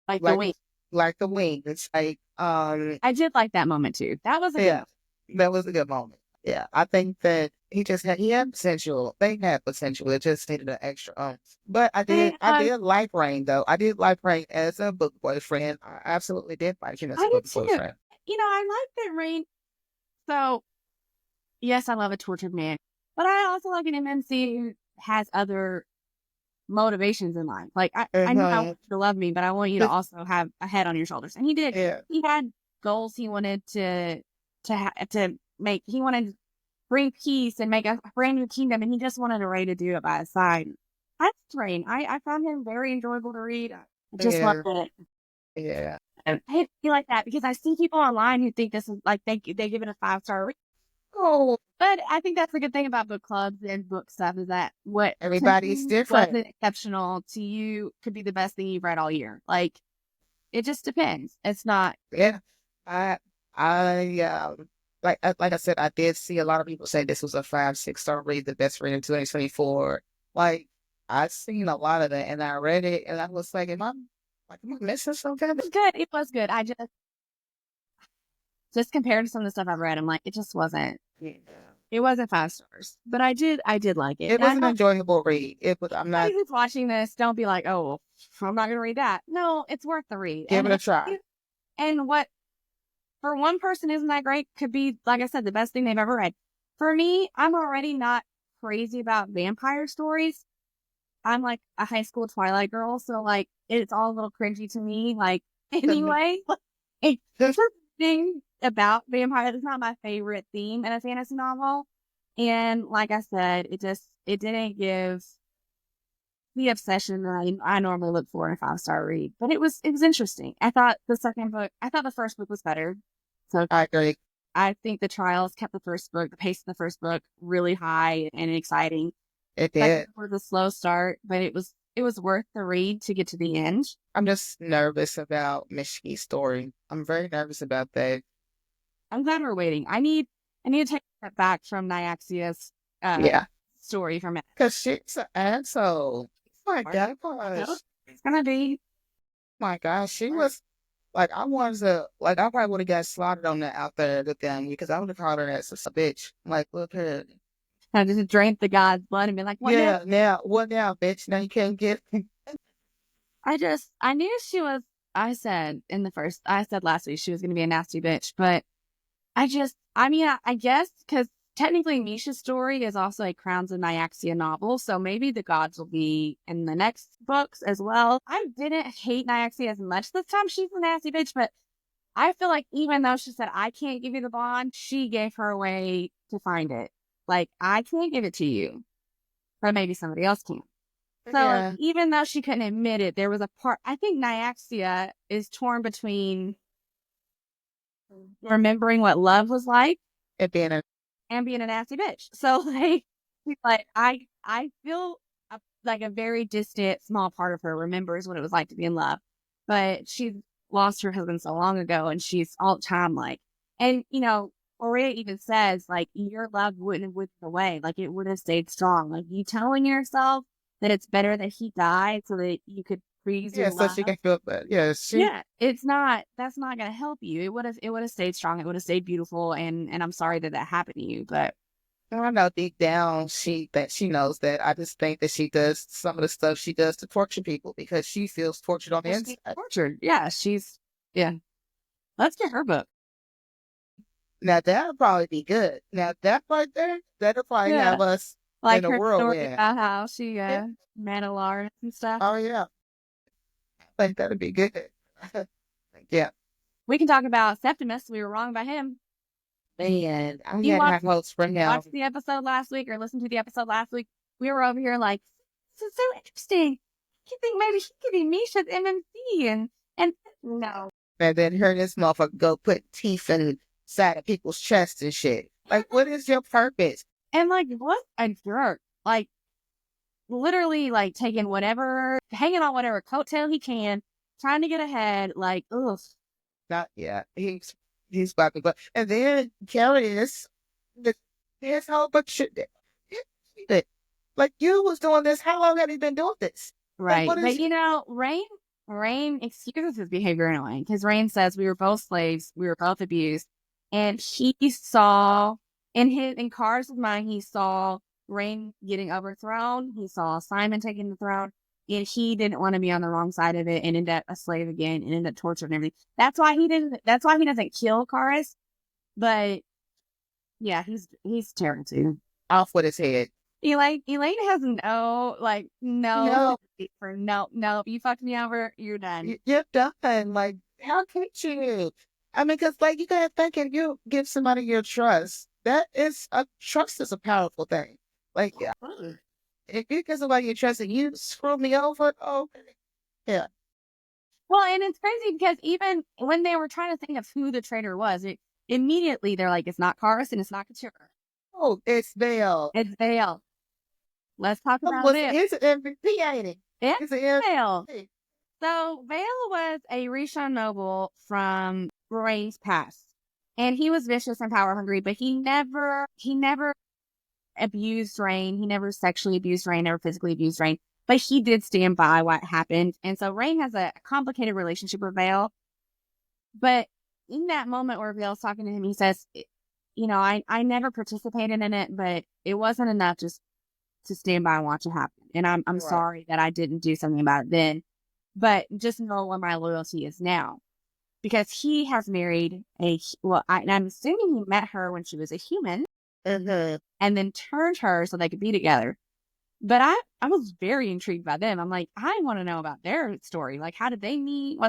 like the Like wing. like the wing. It's like I did like that moment too. That was a good yeah, moment. that was a good moment. Yeah. I think that he had potential. They had potential. It just needed an extra But I did They, I did like Rain though. I did like Rain as a book boyfriend. I absolutely did like him as a I did book too. boyfriend. I like that Rain. So, yes, I love a tortured man, but I also like an MMC who has other motivations in life. Like, I know I want Uh-huh. you to love me, but I want you to also have a head on your shoulders. And he did. Yeah. He had goals he wanted to make. He wanted to bring peace and make a brand new kingdom, and he just wanted a Ray to do it by his side. I liked Rain. I found him very enjoyable to read. I just loved Yeah. it. Yeah. And I feel like that because I see people online who think this is like they give it a 5-star. Oh, But I think that's the good thing about book clubs and book stuff is that what to everybody's me different. wasn't exceptional to you could be the best thing you've read all year. Like it just depends. It's not. Yeah. I I like I said, I did see a lot of people say this was a 5, 6 star read, the best read in 2024. Like I've seen a lot of that and I read it and I was like, am I missing something? It was good. It was good. I just compared to some of the stuff I've read, I'm like, it just wasn't. Yeah. It wasn't 5 stars, but I did like it. It And I was an hope enjoyable read. It was I'm not anybody who's watching this, don't be like, oh, I'm not going to read that. No, it's worth the read. give it a try. And what for one person isn't that great could be, like I said, the best thing they've ever read. For me, I'm already not crazy about vampire stories. I'm like a high school Twilight girl, so like it's all a little cringy to me. Like anyway, it's the thing about vampires is not my favorite theme in a fantasy novel. And like I said, it didn't give the obsession that I normally look for in a 5-star read. But it was interesting. I thought the first book was better. So I agree. I think the trials kept the pace of the first book really high and exciting. It Second did. book was a slow start, but it was worth the read to get to the end. I'm just nervous about Michiki's story. I'm very nervous about that. I'm glad we're waiting. I need to take a step back from Nyaxia's Yeah. story from it. Because she's an asshole. My gosh. It's gonna be. My gosh. She was like, I probably would have got slaughtered on that out there with them because I would have called her as a bitch. Like, look here. I just drank the god's blood and be like, what now? Yeah, now, what now, bitch? Now you can't get. I knew she was, I said last week she was going to be a nasty bitch, but I guess because technically Misha's story is also a Crowns of Nyaxia novel, so maybe the gods will be in the next books as well. I didn't hate Nyaxia as much this time. She's a nasty bitch, but I feel like even though she said, I can't give you the bond, she gave her a way to find it. Like, I can't give it to you, but maybe somebody else can. So Yeah. even though she couldn't admit it, there was a part, I think Nyaxia is torn between remembering what love was like It being a. and being a nasty bitch. So like, she's like, I feel like a very distant, small part of her remembers what it was like to be in love, but she lost her husband so long ago and she's all the time like, and Maria even says, like, your love wouldn't have withdrawn away. Like, it would have stayed strong. Like, you telling yourself that it's better that he died so that you could freeze your so love. she can feel that. Yeah, That's not going to help you. It would have stayed strong. It would have stayed beautiful. And I'm sorry that happened to you, but I know deep down she knows that. I just think that she does some of the stuff she does to torture people because she feels tortured on the she's inside. tortured. Yeah, yeah. Let's get her book. Now that'll probably be good. Now that right there, that'll probably have us like in a her story whirlwind. about how she Yeah. Mandalorian and stuff. Oh yeah, I think that'd be good. Yeah. We can talk about Septimus. We were wrong about him. Man, I You had high hopes for him. watched the episode last week or listened to the episode last week. We were over here like, this is so interesting. You think maybe he could be Misha's MMC and no. And then hear this motherfucker go put teeth inside of people's chests and shit. Like, what is your purpose? And like, what a jerk. Like, literally, like, hanging on whatever coattail he can, trying to get ahead. Like, ugh. Not yet. He's about to go. And then Carrie his whole bunch of shit. Like, you was doing this. How long have you been doing this? Right. Like, but Rain excuses his behavior anyway, because Rain says we were both slaves, we were both abused, and he saw in Car's mind, he saw Rain getting overthrown, he saw Simon taking the throne, and he didn't want to be on the wrong side of it and end up a slave again and end up tortured and everything. That's why he doesn't kill Karis, but yeah, he's terrible too. Off with his head. Elaine has no. You fucked me over, you're done. You're done. Like, how could you? I mean, because, like, you gotta think if you give somebody your trust, trust is a powerful thing. Like, if you give somebody your trust and you screw me over, yeah. Well, and it's crazy because even when they were trying to think of who the traitor was, immediately they're like, it's not Karis and it's not Couture. Oh, it's Vale. It's Vale. Let's talk about Vale. It's an MVP, ain't it? It's Vale. So Vale was a Rishon noble from Rain's past, and he was vicious and power hungry, but he never abused Rain. He never sexually abused Rain, never physically abused Rain, but he did stand by what happened. And so Rain has a complicated relationship with Vale. But in that moment where Vale's talking to him, he says, I never participated in it, but it wasn't enough just to stand by and watch it happen. And I'm right. Sorry that I didn't do something about it then, but just know where my loyalty is now. Because he has married I'm assuming he met her when she was a human, and then turned her so they could be together. But I was very intrigued by them. I'm like, I want to know about their story. Like, how did they meet?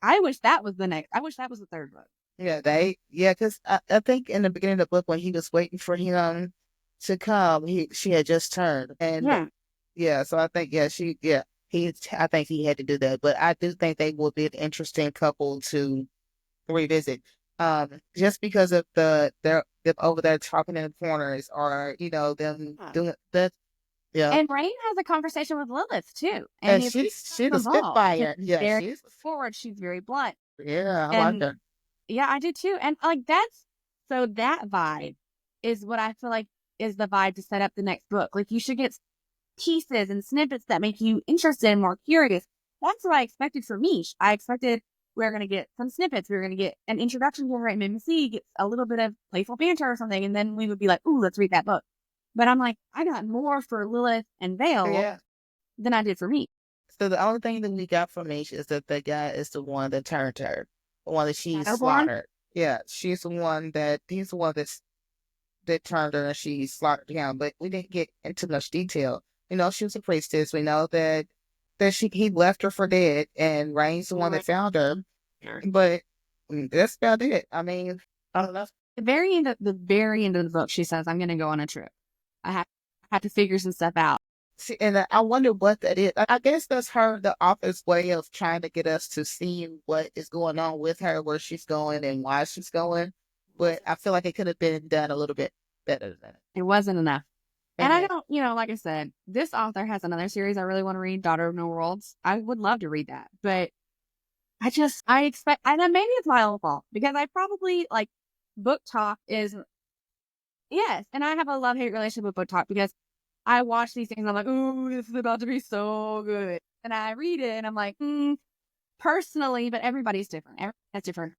I wish that was the third book. Yeah, because I think in the beginning of the book when he was waiting for him to come, she had just turned, and so I think I think he had to do that, but I do think they would be an interesting couple to revisit, just because of them over there talking in the corners, or them doing that. Yeah, and Rain has a conversation with Lilith too, and she's a spitfire. Yeah, she's forward. She's very blunt. Yeah, I like her. Yeah, I do too. And like that vibe is what I feel like is the vibe to set up the next book. Like, you should get pieces and snippets that make you interested and more curious. That's what I expected for Mish. I expected we're going to get some snippets. We're going to get an introduction to Rain MMC, get a little bit of playful banter or something, and then we would be like, ooh, let's read that book. But I'm like, I got more for Lilith and Vale than I did for me. So the only thing that we got from Mish is that the guy is the one that turned her. The one that she slaughtered. Yeah, he's the one that turned her and she slaughtered him. But we didn't get into much detail. She was a priestess. We know that he left her for dead, and Rain's the one that found her. But that's about it. I mean, I don't know. The very end of the book, she says, "I'm going to go on a trip. I have to figure some stuff out." See, and I wonder what that is. I guess that's the author's way of trying to get us to see what is going on with her, where she's going and why she's going. But I feel like it could have been done a little bit better than that. It wasn't enough. And I don't, like I said, this author has another series I really want to read, Daughter of No Worlds. I would love to read that. But I expect, and maybe it's my own fault, because I probably, Book Talk is, yes. And I have a love-hate relationship with Book Talk because I watch these things and I'm like, ooh, this is about to be so good. And I read it and I'm like, personally, but everybody's different. Everybody's different.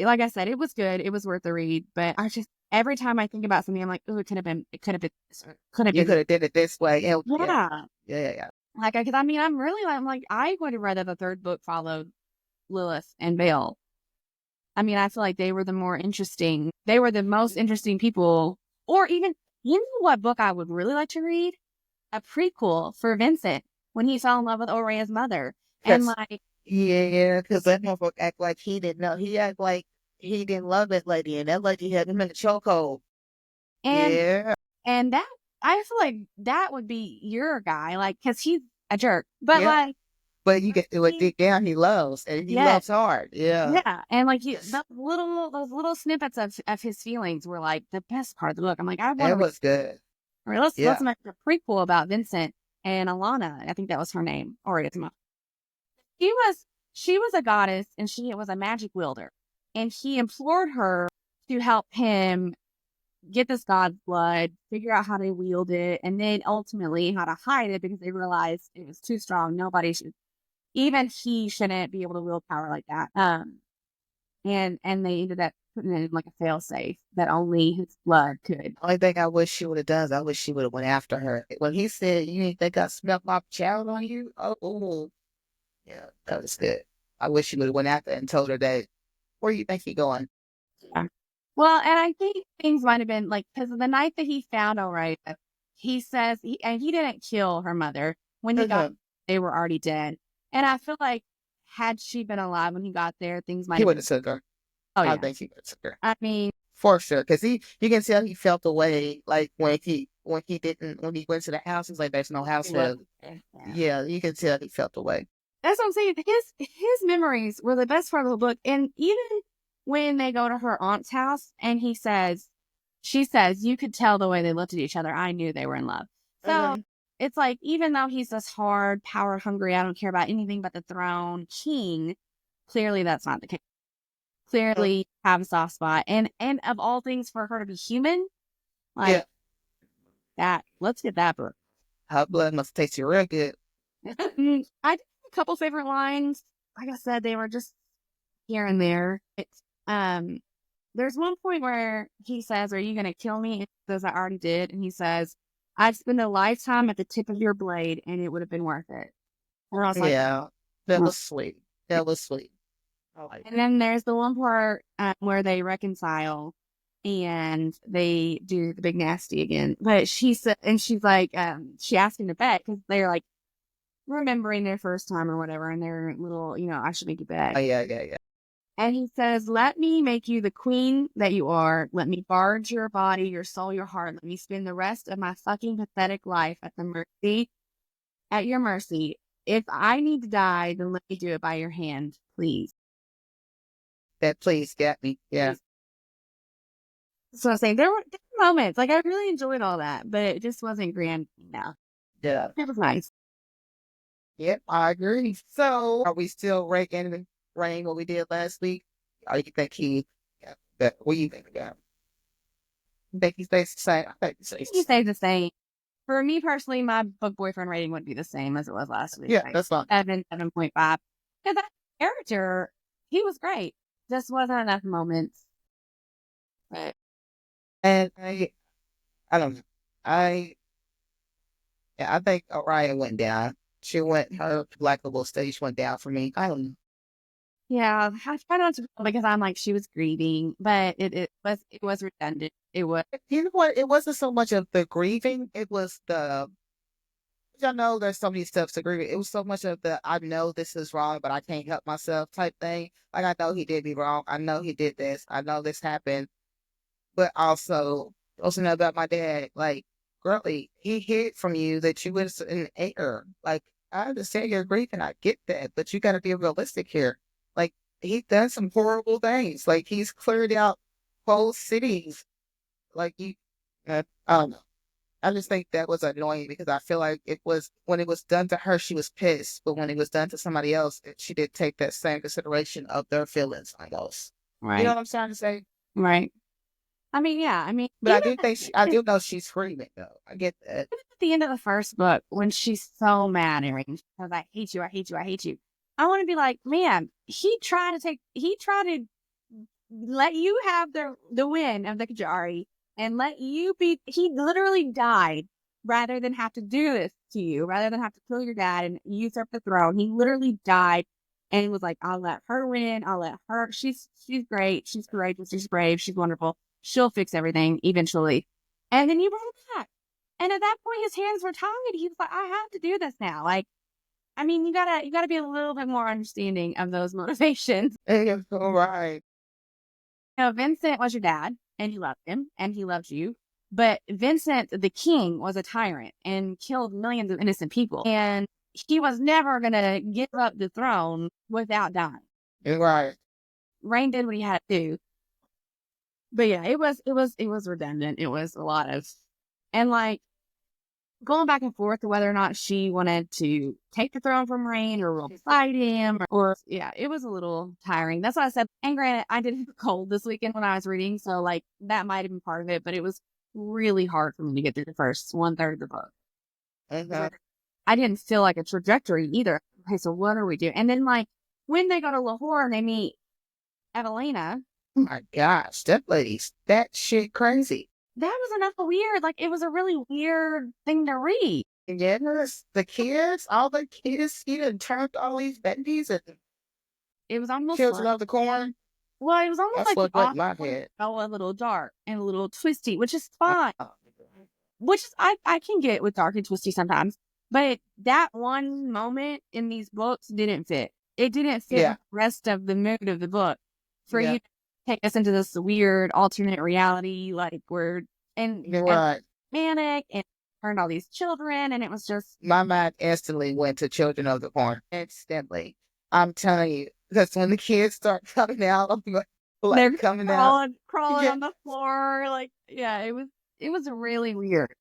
Like I said, it was good. It was worth the read. But I just, every time I think about something, I'm like, oh, it could have been, this, or could have You been. could have did it this way. Yeah. Yeah. Like, because I mean, I'm like, I would have rather the third book followed Lilith and Bale. I mean, I feel like they were the most interesting people. Or even, you know what book I would really like to read? A prequel for Vincent when he fell in love with Oria's mother. And like, yeah, because that motherfucker act like he didn't know. He act like he didn't love that lady, and that lady had him in the chokehold. and Yeah. and that, I feel like that would be your guy, like, because he's a jerk. But Yeah. like, But you get to it deep down, he loves, and he loves hard. Yeah. yeah, and like those little snippets of his feelings were like the best part of the book. I'm like, I want That to. was good. Or let's make a prequel about Vincent and Alana. I think that was her name. Or it's not. She was a goddess and she was a magic wielder, and he implored her to help him get this god's blood, figure out how to wield it, and then ultimately how to hide it because they realized it was too strong. Nobody should, even he shouldn't be able to wield power like that. And they ended up putting it in like a fail safe that only his blood could. Only thing I wish she would have done is I wish she would have went after her. When he said, "You didn't think I smelled my child on you?" Oh, yeah, that was good. I wish she would have went after her and told her that. Where you think you're going? Yeah. Well, and I think things might have been like, because the night that he found Aurelia, he says, and he didn't kill her mother. When he got, they were already dead. And I feel like had she been alive when he got there, things might He have would been. have took her. Oh, I yeah. think he would have took her. I mean, for sure, because you can tell he felt the way, like when he went to the house, he's like, "There's no house for him." Yeah, you can tell he felt the way. That's what I'm saying. His memories were the best part of the book. And even when they go to her aunt's house and she says, you could tell the way they looked at each other. I knew they were in love. So it's like, even though he's this hard, power hungry, I don't care about anything but the throne king, clearly that's not the case. Clearly have a soft spot. And of all things, for her to be human, like that, let's get that book. Her blood must taste real good. I did a couple favorite lines. Like I said, they were just here and there. There's one point where he says, "Are you going to kill me?" And he says, "I already did." And he says, "I'd spend a lifetime at the tip of your blade and it would have been worth it." And I was like, yeah, that was sweet. That was sweet. And then there's the one part where they reconcile and they do the big nasty again. But she said, and she's like, she asked him to bet because they're like remembering their first time or whatever, and they're little, I should make you bet. Oh, yeah. And he says, "Let me make you the queen that you are. Let me barge your body, your soul, your heart. Let me spend the rest of my fucking pathetic life at your mercy. If I need to die, then let me do it by your hand, please." That please got me. Yeah. So I'm saying there were moments, like I really enjoyed all that, but it just wasn't grand enough. Yeah. It was nice. Yep, I agree. So are we still ranking what we did last week? Or you think what do you think about? You think he stays the same? I think He stays the same. For me personally, my book boyfriend rating would be the same as it was last week. Yeah, that's fine. 7.5. Because that character, he was great. Just wasn't enough moments. But and I don't know. I think Orion went down. Her likable stage went down for me. I don't know. Yeah, I try not to, because I'm like, she was grieving, but it was redundant. It was. You know what? It wasn't so much of the grieving. It was I know there's so many steps to grieve. It was so much of the, I know this is wrong, but I can't help myself type thing. Like, I know he did me wrong. I know he did this. I know this happened. But also know about my dad. Like, girlie, he hid from you that you was in air. Like, I understand your grief and I get that, but you got to be realistic here. Like, he's done some horrible things. Like, he's cleared out whole cities. Like, I don't know. I just think that was annoying because I feel like when it was done to her, she was pissed. But when it was done to somebody else, she did take that same consideration of their feelings, I guess. Right. You know what I'm trying to say? Right. I mean, yeah. I mean, But I even do think I do know she's screaming though. I get that. at the end of the first book, when she's so mad and she says, "I hate you, I hate you, I hate you," I want to be like, man, he tried to let you have the win of the Kajari and let you be. He literally died rather than have to do this to you, rather than have to kill your dad and usurp the throne. He literally died and was like, "I'll let her win. I'll let her. She's great. She's courageous. She's brave. She's wonderful. She'll fix everything eventually." And then you brought her back. And at that point, his hands were tied. He was like, "I have to do this now." Like, I mean, you gotta be a little bit more understanding of those motivations. Yeah, all right. Vincent was your dad, and you loved him, and he loved you. But Vincent, the king, was a tyrant and killed millions of innocent people. And he was never gonna give up the throne without dying. You're right. Rain did what he had to do. But yeah, it was redundant. It was a lot of, and like, going back and forth to whether or not she wanted to take the throne from Rain or fight him, or yeah, it was a little tiring. That's why I said, and granted, I did have a cold this weekend when I was reading, so like that might have been part of it, but it was really hard for me to get through the first 1/3 of the book. Mhm. I didn't feel like a trajectory either. Okay, so what are we doing? And then like when they go to Lahore and they meet Evelina, Oh my gosh, that lady's that shit crazy. that was enough weird. Like it was a really weird thing to read. Yes, the kids, all the kids, he done turned all these babies and It was almost children like, of the corn. well, it was almost That's like what the went in my author head. felt a little dark and a little twisty, which is fine. Uh, Which is I can get with dark and twisty sometimes, but that one moment in these books didn't fit. It didn't fit Yeah, with the rest of the mood of the book for yeah, you to take us into this weird alternate reality, like where you're and right. manic and turned all these children, and it was just My mind instantly went to children of the corn. Instantly. I'm telling you, because when the kids start coming out, I'm they're like coming out. crawling Yeah, on the floor, like yeah, it was really weird.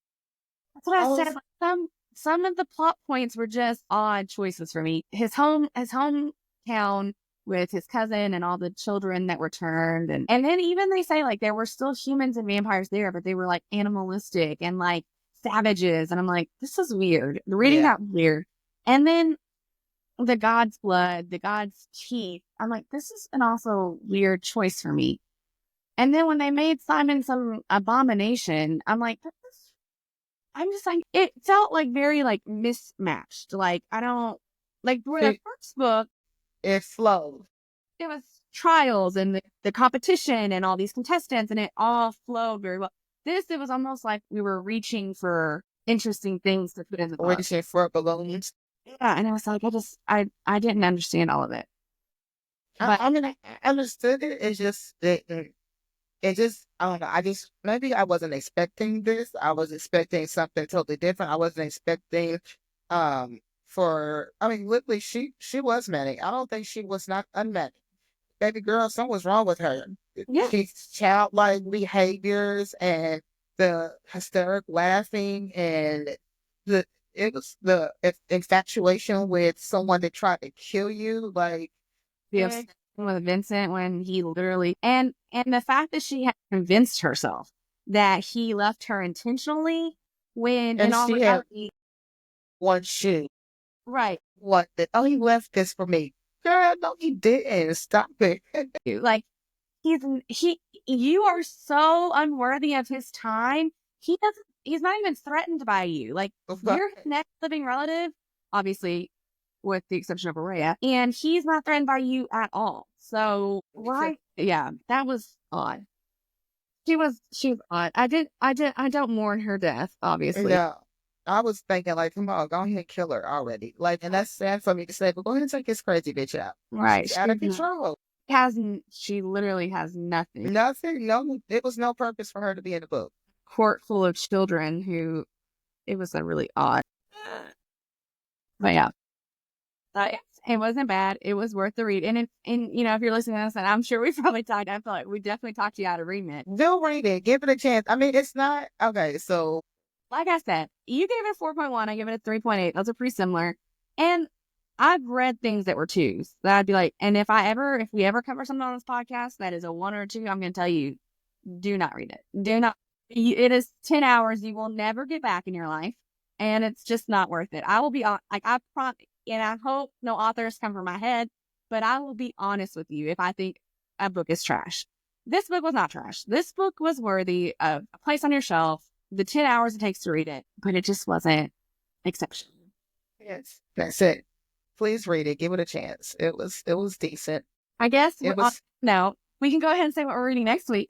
That's what I I said. was, Like some of the plot points were just odd choices for me. His hometown with his cousin and all the children that returned, and then even they say like there were still humans and vampires there, but they were like animalistic and like savages, and I'm like, this is weird. Reading yeah. that weird, and then the god's blood, the god's teeth. I'm like, this is an also weird choice for me. And then when they made Simon some abomination, I'm just like, it felt like very like mismatched. Like, I don't like for the It, first book, it flowed. it was trials and the competition and all these contestants, and it all flowed very well. This, it was almost like we were reaching for interesting things to put in the book. Reaching for balloons. Yeah. And I was like, I didn't understand all of it. But I mean, I understood it. It's just that it just, I don't know. I just, maybe I wasn't expecting this. I was expecting something totally different. I wasn't expecting, I mean, literally, she was manic. I don't think she was not unmanic. Baby girl, something was wrong with her. yeah, She's childlike behaviors and the hysteric laughing and the, it was the infatuation with someone that tried to kill you. Like, the eh, obsession with Vincent when he literally and the fact that she had convinced herself that he left her intentionally when in and all she had reality, one shoe. right. What the, oh, he left this for me. Girl, no, he didn't. Stop it. Like he's he you are so unworthy of his time. He's not even threatened by you. Like But you're his next living relative, obviously, with the exception of Araya, and he's not threatened by you at all. So why yeah, that was odd. She was odd. I don't mourn her death, obviously. no, I was thinking like, come on, go ahead and kill her already. Like, and that's sad for me to say, but go ahead and take this crazy bitch out. Right. She's out of control. She literally has nothing. Nothing. No, it was no purpose for her to be in the book. Court full of children who it was a really odd. But yeah. It wasn't bad. It was worth the read. And if you're listening to this, and I'm sure we probably talked, I feel like we definitely talked you out of reading it. Do read it. Give it a chance. I mean, it's not okay. So, Like I said, you gave it a 4.1. I give it a 3.8. Those are pretty similar. And I've read things that were 2s that I'd be like, and if we ever cover something on this podcast that is a 1 or a 2, I'm going to tell you do not read it. Do not. It is 10 hours you will never get back in your life, and it's just not worth it. I will be like, and I hope no authors come from my head, but I will be honest with you if I think a book is trash. This book was not trash. This book was worthy of a place on your shelf, the 10 hours it takes to read it, but it just wasn't exceptional. Yes, that's it. Please read it. Give it a chance. It was decent. I guess It was. no. We can go ahead and say what we're reading next week.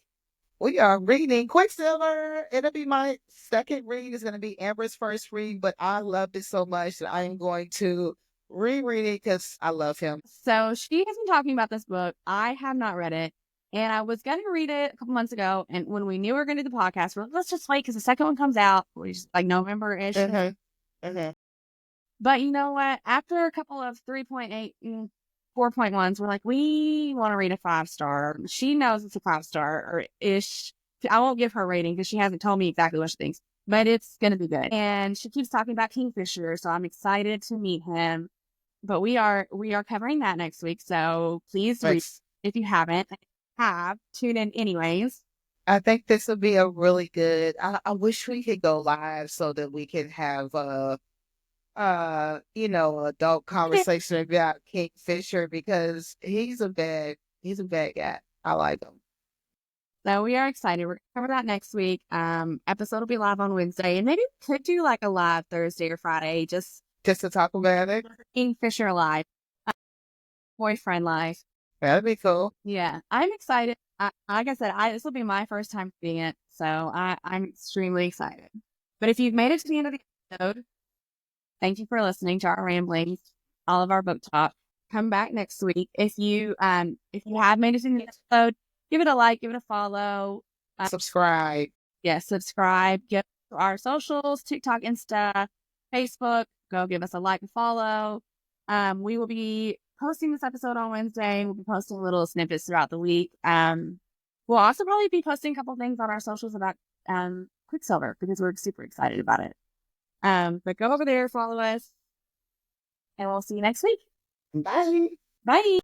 We are reading Quicksilver. It'll be my second read. It's going to be Amber's first read, but I loved it so much that I am going to reread it because I love him. So she has been talking about this book. I have not read it. And I was going to read it a couple months ago. And when we knew we were going to do the podcast, we're like, let's just wait because the second one comes out, which is like November-ish. But you know what? After a couple of 3.8 and 4.1s, we're like, we want to read a 5-star. She knows it's a 5-star or ish. I won't give her a rating because she hasn't told me exactly what she thinks, but it's going to be good. And she keeps talking about Kingfisher, so I'm excited to meet him. But we are covering that next week, so please read if you haven't. Tune in anyways. I think this would be a really good. I wish we could go live so that we can have adult conversation about Kingfisher because he's a bad guy. I like him. So we are excited. We're gonna cover that next week. Episode will be live on Wednesday, and maybe we could do like a live Thursday or Friday, just to talk about it. Kingfisher live, boyfriend live. That'd be cool. Yeah, I'm excited. Like I said, this will be my first time reading it, so I'm extremely excited. But if you've made it to the end of the episode, thank you for listening to our ramblings, all of our book talk. Come back next week. If you have made it to the episode, give it a like, give it a follow. Subscribe. Yes, subscribe. Get our socials, TikTok, Insta, Facebook. Go give us a like and follow. We will be posting this episode on Wednesday. We'll be posting little snippets throughout the week. We'll also probably be posting a couple things on our socials about Quicksilver because we're super excited about it. But go over there, follow us, and we'll see you next week. Bye. Bye.